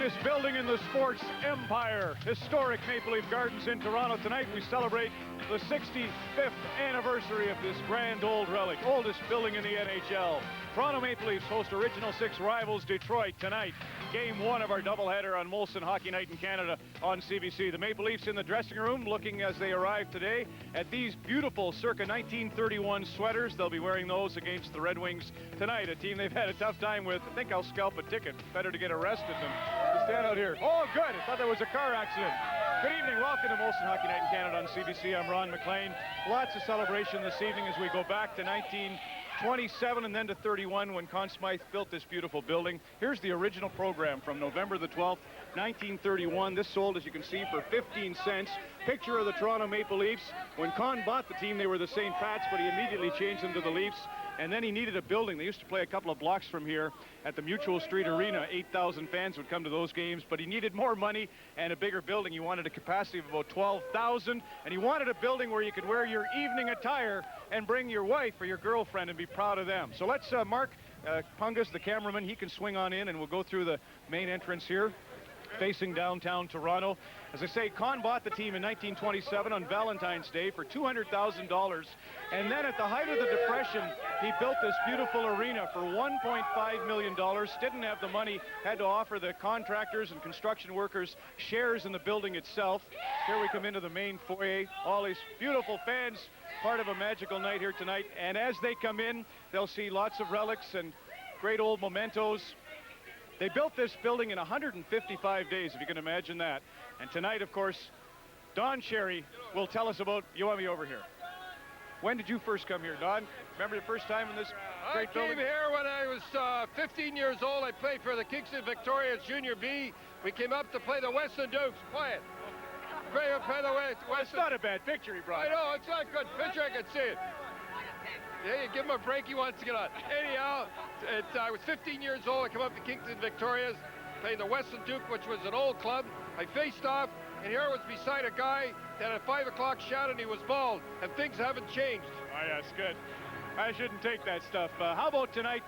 finest building in the sports empire, historic Maple Leaf Gardens in Toronto. Tonight we celebrate the 65th anniversary of this grand old relic, oldest building in the NHL. Toronto Maple Leafs host Original Six rivals Detroit tonight. Game one of our doubleheader on Molson Hockey Night in Canada on CBC. The Maple Leafs in the dressing room looking as they arrive today at these beautiful circa 1931 sweaters. They'll be wearing those against the Red Wings tonight, a team they've had a tough time with. I think I'll scalp a ticket. Better to get arrested than to stand out here. Oh, good. I thought there was a car accident. Good evening. Welcome to Molson Hockey Night in Canada on CBC. I'm Ron Maclean. Lots of celebration this evening as we go back to 1927 and then to 31 when Conn Smythe built this beautiful building. Here's the original program from November the 12th, 1931. This sold, as you can see, for 15 cents. Picture of the Toronto Maple Leafs. When Conn bought the team, they were the St. Pats, but he immediately changed them to the Leafs. And then he needed a building. They used to play a couple of blocks from here at the Mutual Street Arena. 8,000 fans would come to those games, but he needed more money and a bigger building. He wanted a capacity of about 12,000, and he wanted a building where you could wear your evening attire and bring your wife or your girlfriend and be proud of them. So let's Mark Pungus, the cameraman, he can swing on in, and we'll go through the main entrance here, facing downtown Toronto. As I say, Conn bought the team in 1927 on Valentine's Day for $200,000. And then at the height of the Depression, he built this beautiful arena for $1.5 million. Didn't have the money, had to offer the contractors and construction workers shares in the building itself. Here we come into the main foyer. All these beautiful fans, part of a magical night here tonight. And as they come in, they'll see lots of relics and great old mementos. They built this building in 155 days, if you can imagine that. And tonight, of course, Don Cherry will tell us about, you want me over here. When did you first come here, Don? Remember the first time in this great building? I came here when I was 15 years old. I played for the Kingston Victorians Junior B. We came up to play the Weston Dukes. Play it. Play the Weston. It's not a bad picture he brought. I know, it's not a good picture. I can see it. Yeah, you give him a break, he wants to get on. Anyhow, I was 15 years old. I come up to Kingston Victorias, playing the Weston Duke, which was an old club. I faced off, and here I was beside a guy that had a 5 o'clock shot, and he was bald, and things haven't changed. Oh, yes, good. I shouldn't take that stuff. How about tonight,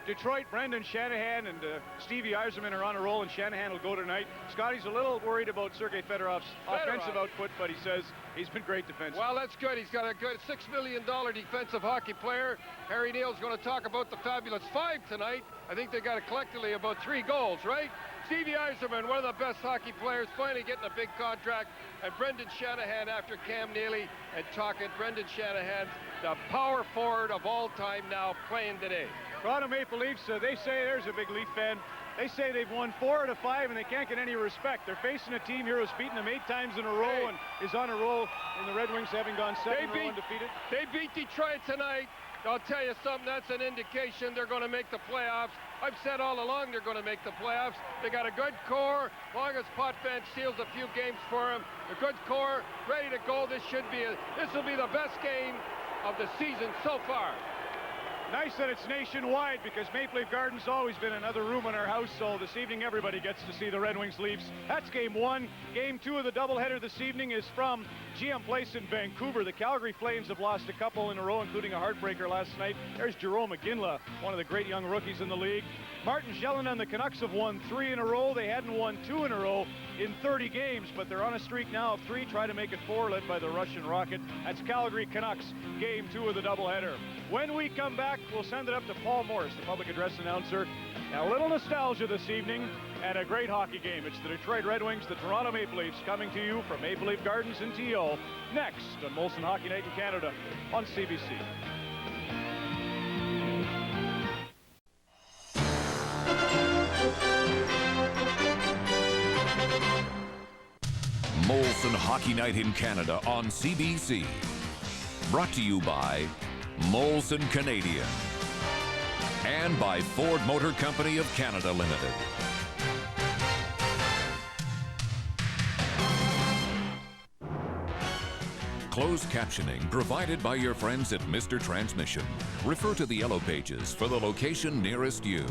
Detroit, Brendan Shanahan and Stevie Yzerman are on a roll, and Shanahan will go tonight. Scotty's a little worried about Sergei Fedorov's offensive output, but he says he's been great defensively. Well, that's good. He's got a good $6 million defensive hockey player. Harry Neal's going to talk about the Fabulous Five tonight. I think they got it collectively about 3 goals, right? Stevie Yzerman, one of the best hockey players, finally getting a big contract. And Brendan Shanahan after Cam Neely, and talking Brendan Shanahan, the power forward of all time now, playing today. Toronto Maple Leafs, they say, there's a big Leaf fan, they say they've won 4 out of 5 and they can't get any respect. They're facing a team here who's beaten them 8 times in a row and is on a roll in the Red Wings, having gone 7 in a row undefeated. They beat Detroit tonight. I'll tell you something, that's an indication they're going to make the playoffs. I've said all along they're going to make the playoffs. They got a good core. As long as Potvin steals a few games for them, a good core, ready to go. This will be the best game of the season so far. Nice that it's nationwide, because Maple Leaf Gardens always been another room in our house, so this evening everybody gets to see the Red Wings Leafs. That's game 1. Game 2 of the doubleheader this evening is from GM Place in Vancouver. The Calgary Flames have lost a couple in a row, including a heartbreaker last night. There's Jerome McGinley, one of the great young rookies in the league. Martin Schellen and the Canucks have won 3 in a row. They hadn't won 2 in a row in 30 games, but they're on a streak now of 3. Try to make it 4, led by the Russian Rocket. That's Calgary Canucks, game 2 of the doubleheader. When we come back, we'll send it up to Paul Morris, the public address announcer. Now, a little nostalgia this evening and a great hockey game. It's the Detroit Red Wings, the Toronto Maple Leafs, coming to you from Maple Leaf Gardens in TO, next on Molson Hockey Night in Canada on CBC. Molson Hockey Night in Canada on CBC. Brought to you by Molson Canadian and by Ford Motor Company of Canada Limited. Closed captioning provided by your friends at Mr. Transmission. Refer to the yellow pages for the location nearest you.